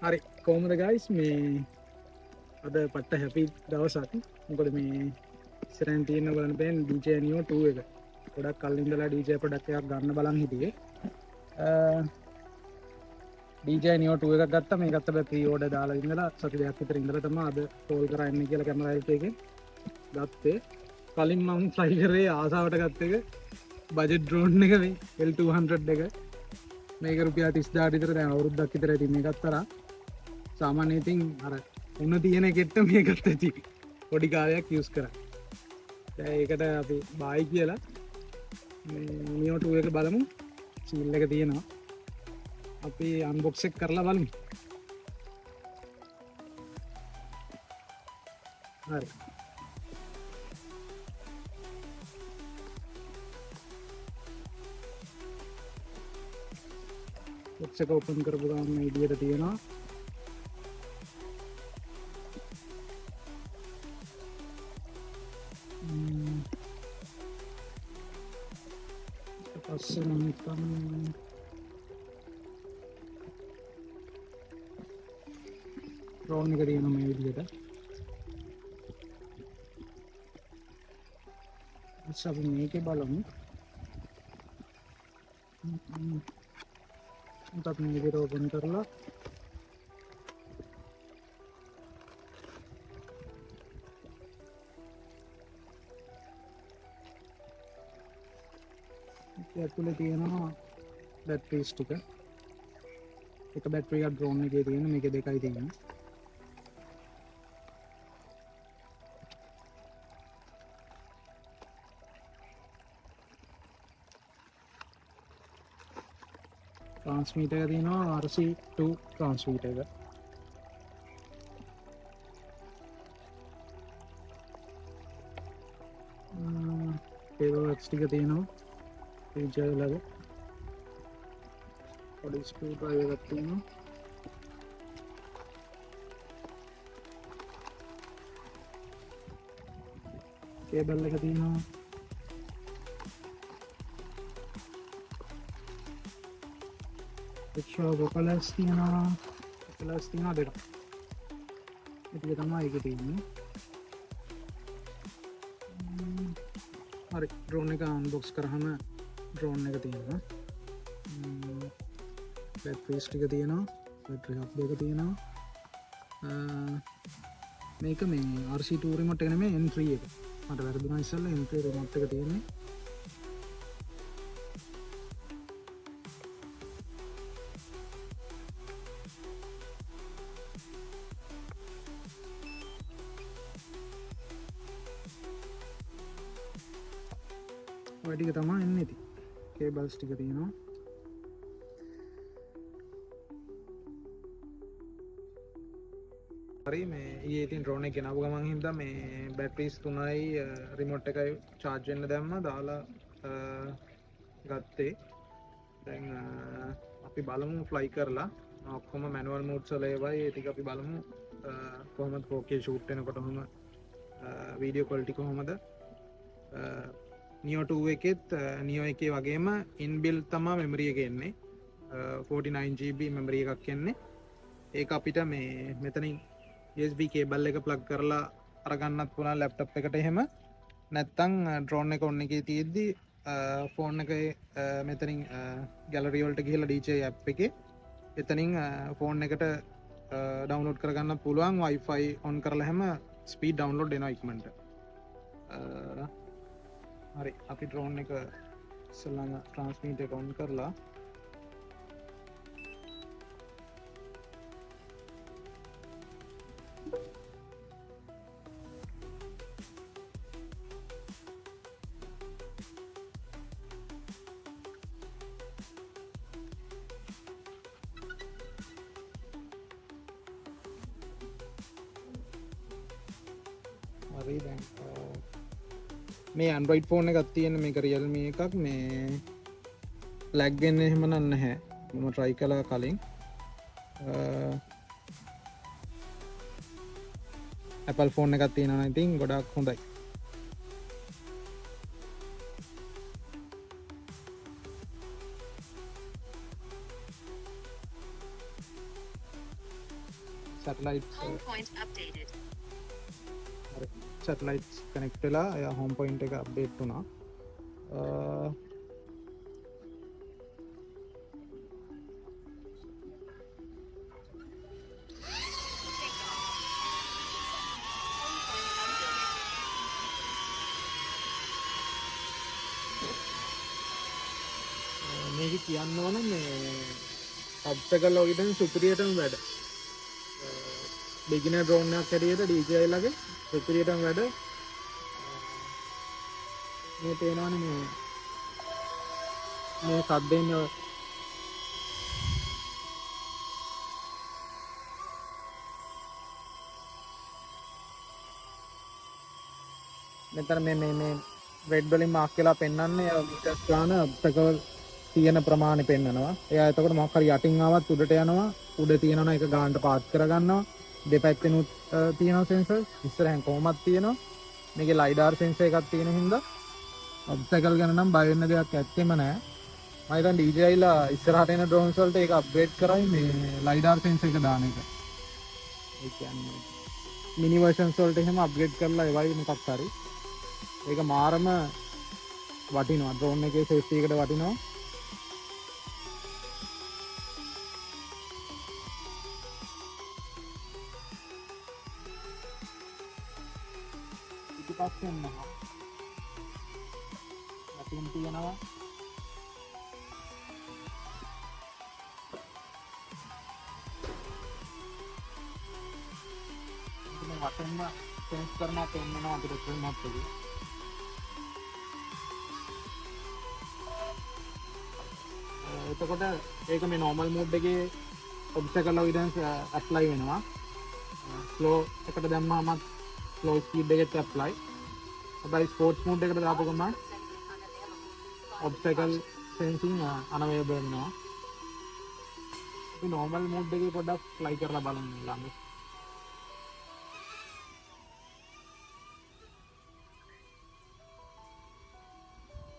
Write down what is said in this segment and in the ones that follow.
හරි කොහොමද ගයිස් මේ අද පට්ට හැපි දවසක් මොකද මේ ඉස්සරහින් තියෙන බලන්න පේන DJ Neo 2 එක ගොඩක් කල් ඉඳලා DJ ප්‍රොඩක්ට් එකක් ගන්න බලන් හිටියේ DJ Neo 2 එකක් ගත්තා මේකත් අපි ප්‍රී ඕඩර් දාලා ඉඳලා සති දෙකක් විතර ඉඳලා තමයි අද කෝල් කරා එන්නේ කියලා කැමරා එකකින් ගත්තේ කලින් මම ෆ්ලයි කරේ ආසාවට ගත්ත එක බජට් ඩ්‍රෝන් එක මේ L200 එක මේක රුපියල් 30000 විතර දැන් අවුරුද්දක් විතර ඉතින් මේක අත්තරා සාමාන්‍යයෙන් ඉතින් අර උණ තියෙන කෙට්ට මේකත් ඇති පොඩි කාලයක් යූස් කරා. දැන් ඒකට අපි බායි කියලා මේ Neo 2 එක බලමු. සීල් එක තියෙනවා. අපි අන්බොක්ස් එක කරලා බලමු. හරි. box එක open කරපු ගමන් මේ විදියට තියෙනවා. පස්සේ නම් හිතන්නේ ඩ්‍රෝන් එක තියෙනවා මේ විදියට. අපි මේකේ බලමු. අපි මේ විදියට open කරලා ඇතුලේ තියෙනවා බැටරිස් ටික. එක බැටරි එකක් ඩ්‍රෝන් එකේ තියෙන මේකේ දෙකයි තියෙන්නේ. ට්‍රාන්ස්මීටර් එක තියෙනවා RC2 ට්‍රාන්ස්මීටර් එක. කේබල්ස් ටික තියෙනවා. රීචාර්ජ් ලැබෙ. පොඩි ස්ක්‍රූ ඩ්‍රයිවර් එකක් තියෙනවා. කේබල් එක තියෙනවා. එක්ස්ට්‍රා ප්‍රොපලර්ස් තියෙනවා. ප්‍රොපලර්ස් තියෙනවා දෙකක්. ඒක තමයි ඒකේ තියෙන්නේ. හරි ඩ්‍රෝන් එක අන්බොක්ස් කරාම ඩ්‍රෝන් එක තියෙනවා. බැටරිස් ටික තියෙනවා. බැටරි හබ් එක තියෙනවා. මේක මේ RC2 රිමෝට් එක නෙමෙයි N3 එක. මට වැරදුනා ඉස්සෙල්ලා N3 රිමෝට් එක තියෙන්නේ. ඔය ටික තමයි එන්නේ ඉතින්. කේබල්ස් ටික තියෙනවා. හරි මේ ඊයේ ඉතින් ඩ්‍රෝන් එක ගෙනාවු ගමන් හින්දා මේ බැටරිස් 3යි රිමෝට් එකයි charge වෙන්න දැම්මා දාලා ගත්තේ. දැන් අපි බලමු ෆ්ලයි කරලා ඔක්කොම මැනුවල් මෝඩ්ස් වල ඒවයි ඒ ටික අපි බලමු කොහොමද 4K shoot වෙනකොට කොහොම වීඩියෝ ක්වලිටි කොහොමද. Neo 2 එකෙත් Neo එකේ වගේම ඉන්බිල්ට් තමයි මෙමරි එක එන්නේ. 49GB මෙමරි එකක් එන්නේ. ඒක අපිට මේ මෙතනින් USB කේබල් එක ප්ලග් කරලා අරගන්නත් පුළුවන් ලැප්ටොප් එකට එහෙම. නැත්තම් ඩ්‍රෝන් එක ඔන් එකේ තියෙද්දි ෆෝන් එකේ මෙතනින් ගැලරි වලට ගිහලා DJI app එකේ එතනින් ෆෝන් එකට ඩවුන්ලෝඩ් කරගන්න පුළුවන් Wi-Fi on කරලා හැම ස්පීඩ් ඩවුන්ලෝඩ් එනවා ඉක්මනට. හරි අපි ඩ්‍රෝන් එක ඉස්සෙල්ලාම ට්‍රාන්ස්මීටර් එක on කරලා හරි දැන් මේ Android ෆෝන් එකක් තියෙන මේක Realme එකක් මේ lag එන්නේ එහෙම නැහැ මම try කළා කලින් Apple ෆෝන් එකක් තියෙනවා නම් ඉතින් ගොඩක් හොඳයි. සැටලයිට්ස් සැටලයිට්ස් කනෙක්ට් වෙලා එයා හෝම් පොයින්ට් එක අප්ඩේට් වුණා. මේක කියන්න ඕන මේ ඔබ්ස්ටකල් ලොගින් සුපිරියටම වැඩ. බිගිනර් ඩ්‍රෝන් එකක් හැටියට DJI ලගේ සුපිරියටම වැඩ. මේ පේනවනේ මේ සද්දෙන් මෙතන මේ රෙඩ් වලින් මාක් වෙලා පෙන්වන්නේ මීටර්ස් ගාන ඔබ්ස්ටකල් තියෙන ප්‍රමාණය පෙන්වනවා. එයා එතකොට මොකක් හරි යටින් ආවත් උඩට යනවා. උඩ තියෙනවා ඒක ගානට පාත් කරගන්නවා. දෙපැත්තෙනුත් තියෙනවා සෙන්සර්. ඉස්සරහෙන් කොහොමද තියෙනවා. මේකේ ලයිඩාර් සෙන්සර් එකක් තියෙන හින්දා ඔබ්ස්ටකල් ගැන නම් බය වෙන්න දෙයක් ඇත්තෙම නැහැ. මම හිතන්නේ DJI ලා ඉස්සරහට එන ඩ්‍රෝන්ස් වලට ඒක අප්ග්‍රේඩ් කරයි මේ ලයිඩාර් සෙන්සර් එක දාන එක. ඒ කියන්නේ මිනි වර්ෂන්ස් වලට එහෙම අප්ග්‍රේඩ් කරලා ඒ වගේ මොකක් හරි. ඒක මාරම වටිනවා. ඩ්‍රෝන් එකේ සේෆ්ටි එකට වටිනවා. පිටිපස්සෙන් යනවා. යටින් තියෙනවා. මේ වටෙන්ම සෙන්ස් කරනවා පෙන්වනවා අපිට රිමෝට් එකේ. එතකොට ඒක මේ normal mode එකේ obstacle avoidance apply වෙනවා. slow එකට දැම්මම slow speed එකෙත් apply. හැබැයි sports mode එකට දාපු ගමන් obstacle sensing unavailable වෙනවා. අපි normal mode එකේ පොඩ්ඩක් fly කරලා බලන්න ළඟ.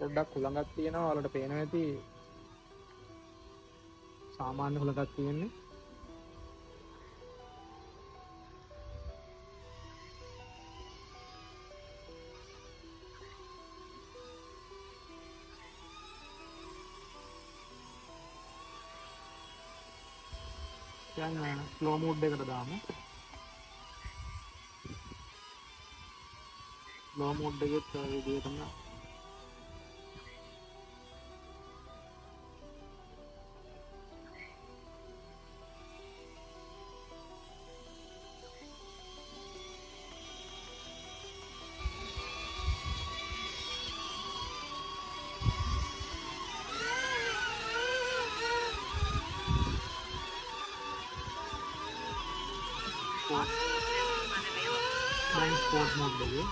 පොඩ්ඩක් හුලඟක් තියෙනවා වලට පේනවා ඇති. සාමාන්‍ය හුලඟක් තියෙන්නේ. දැන් ස්ලෝ මෝඩ් එකට දාමු. ස්ලෝ මෝඩ් එකෙත් විදිහටම ස්පෝර්ට් මෝඩ් එකේ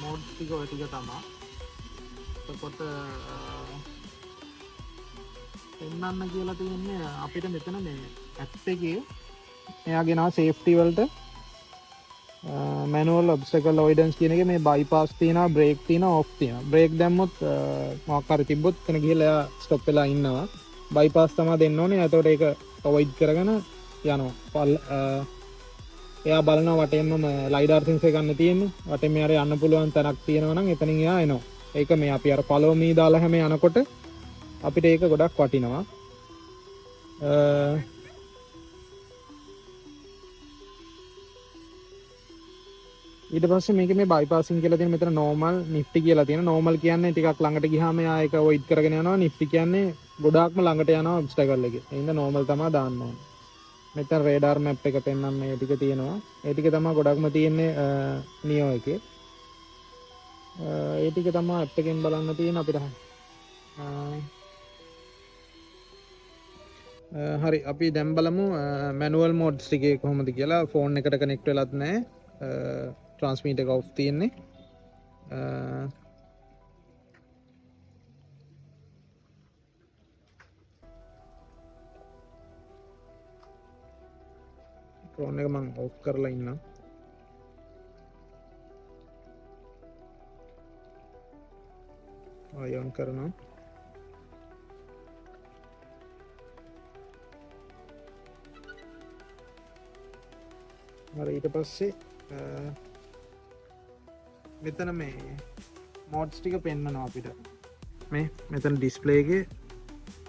මෝඩ් ටික ඔය ටික තමයි. එතකොට පෙන්වන්න කියලා තියෙන්නේ අපිට මෙතන මේ ඇප් එකේ එයා ගෙනා සේෆ්ටි වලට manual obstacle avoidance කියන එකේ මේ bypass තියෙනවා, brake තියෙනවා, off තියෙනවා. brake දැම්මොත් මොකක් හරි තිබ්බොත් එතන ගිහලා එයා stop වෙලා ඉන්නවා. bypass තමයි දෙන්න ඕනේ. එතකොට ඒක avoid කරගෙන යනවා. එයා බලනවා වටේම ලයිඩාර් සෙන්සර් ගන්න තියෙන්නේ. වටේ මෙයාට යන්න පුළුවන් තැනක් තියෙනවා නම් එතනින් එයා එනවා. ඒක මේ අපි අර follow me දාලා හැම යනකොට අපිට ඒක ගොඩක් වටිනවා. ඊට පස්සේ මේක මේ bypassing කියලා තියෙන මෙතන normal nifty කියලා තියෙන. normal කියන්නේ ටිකක් ළඟට ගියාම එයා ඒක avoid කරගෙන යනවා. nifty කියන්නේ ගොඩාක්ම ළඟට යනවා obstacle එකේ. ඒ හින්දා normal තමයි දාන්න ඕනේ. මෙතන radar map එක පෙන්වන්න මේ ටික තියෙනවා. ඒ ටික තමයි ගොඩක්ම තියෙන්නේ නියෝ එකේ. ඒ ටික තමයි app එකෙන් බලන්න තියෙන අපිට. හරි අපි දැන් බලමු manual modes ටිකේ කොහොමද කියලා. ෆෝන් එකට කනෙක්ට් වෙලත් නැහැ. transmitter එක off තියෙන්නේ. ෆෝන් එක මම off කරලා ඉන්නම්. ආයෝන් කරනවා. ඊට පස්සේ මෙතන මේ මෝඩ්ස් ටික පෙන්වනවා අපිට. මේ මෙතන ඩිස්ප්ලේ එකේ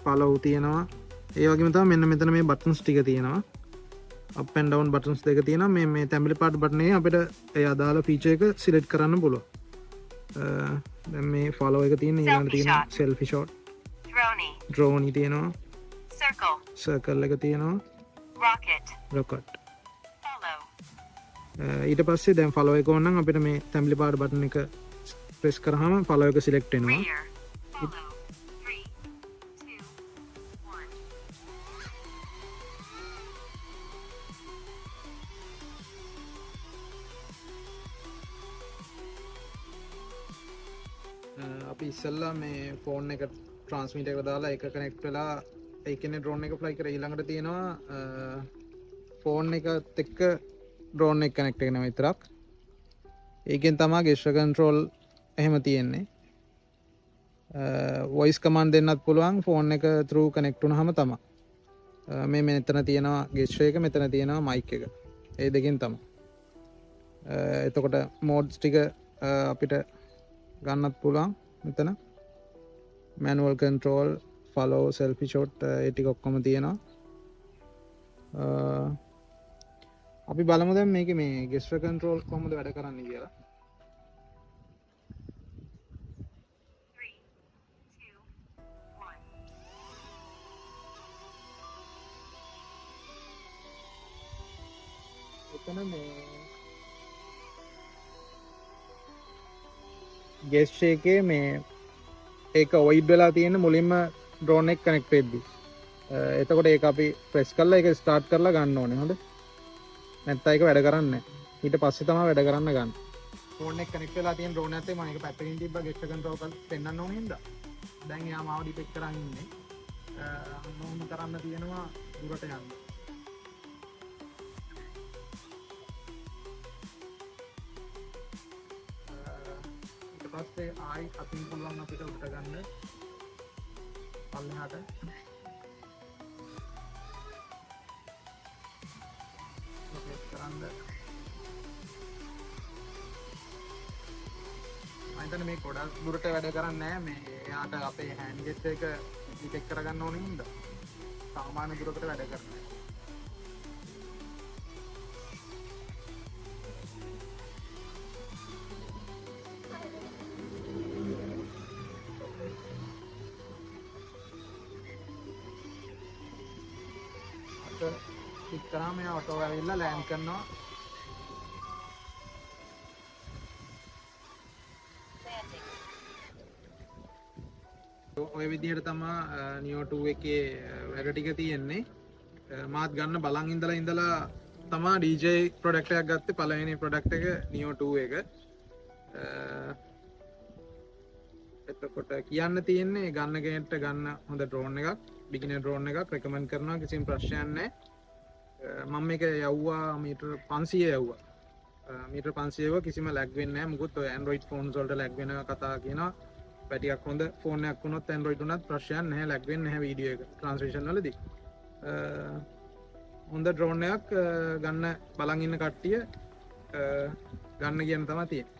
follow තියෙනවා. ඒ වගේම තමයි මෙන්න මෙතන මේ buttons ටික තියෙනවා. up and down buttons දෙක තියෙනවා. මේ තැඹිලි පාට බටන් එකේ අපිට ඒ අදාළ feature එක select කරන්න පුළුවන්. දැන් මේ follow එක තියෙන ඊළඟට තියෙනවා selfie shot. drone තියෙනවා. circle එක තියෙනවා. rocket. ඊට පස්සේ දැන් follow එක ඕන නම් අපිට මේ තැඹිලි පාට බටන් එක press කරාම follow එක select වෙනවා. අපි ඉස්සෙල්ලා මේ ෆෝන් එක ට්‍රාන්ස්මිටර් එකට දාලා ඒක කනෙක්ට් වෙලා ඒකනේ ඩ්‍රෝන් එක ෆ්ලයි කරලා ඊළඟට තියෙනවා ෆෝන් එකත් එක්ක ඩ්‍රෝන් එක කනෙක්ට් කරනවා විතරක්. ඒකෙන් තමයි gesture control එහෙම තියෙන්නේ. voice command දෙන්නත් පුළුවන් ෆෝන් එක through connect වුණාම තමයි. මේ මෙතන තියෙනවා gesture එක, මෙතන තියෙනවා mic එක. ඒ දෙකෙන් තමයි. එතකොට modes ටික අපිට ගන්නත් පුළුවන් මෙතන. manual control, follow, selfie shot ඒ ටික ඔක්කොම තියෙනවා. අපි බලමු දැන් මේකේ මේ gesture control කොහොමද වැඩ කරන්නේ කියලා. එතන මේ gesture එකේ මේ ඒක void වෙලා තියෙන මුලින්ම drone එක connect වෙද්දි. එතකොට ඒක අපි press කරලා ඒක start කරලා ගන්න ඕනේ. හොඳ. නැත්නම් ඒක වැඩ කරන්නේ නැහැ. ඊට පස්සේ තමයි වැඩ කරන්න ගන්න. ෆෝන් එක කනෙක්ට් වෙලා තියෙන ඩ්‍රෝන් එකත් එක්ක මම ඒක පැත්තකින් තිබ්බා gesture control කරලා පෙන්වන්න ඕනේ හින්දා. දැන් එයා මාව ඩිටෙක්ට් කරන් ඉන්නේ. මොහොම කරන්න තියෙනවා දුරට යන්න. ඊට පස්සේ ආයි අතින් පුළුවන් අපිට උඩට ගන්න. පල්ලෙහාට මම මේ ගොඩක් දුරට වැඩ කරන්නේ නැහැ. මේ එයාට අපේ හෑන්ඩ් ගෙට් එක ඩිටෙක්ට් කරගන්න ඕනේ හින්දා සාමාන්‍ය දුරකට වැඩ කරන්නේ. අත ක්ලික් කරාම එයා ඔටෝ ඇවිල්ලා ලෑන්ඩ් කරනවා. ඔය විදිහට තමයි Neo 2 එකේ වැඩ ටික තියෙන්නේ. මාත් ගන්න බලන් ඉඳලා තමයි DJI ප්‍රොඩක්ට් එකක් ගත්තේ. පළවෙනි ප්‍රොඩක්ට් එක Neo 2 එක. එතකොට කියන්න තියෙන්නේ ගන්න කෙනෙක්ට ගන්න හොඳ ඩ්‍රෝන් එකක්, බිගිනර් ඩ්‍රෝන් එකක් රෙකමන්ඩ් කරනවා. කිසිම ප්‍රශ්නයක් නැහැ. මම මේක යවුවා මීටර් 500 යවුවා. මීටර් 500 යවුවා කිසිම ලැග් වෙන්නේ නැහැ. මොකද ඔය Android phones වලට ලැග් වෙන කතා කියනවා. ටිකක් හොඳ ෆෝන් එකක් වුණොත් Android උනත් ප්‍රශ්නයක් නැහැ, ලැග් වෙන්නේ නැහැ වීඩියෝ එක ට්‍රාන්ස්ලේෂන් වලදී. හොඳ ඩ්‍රෝන් එකක් ගන්න බලන් ඉන්න කට්ටිය ගන්න කියන තමයි තියෙන්නේ.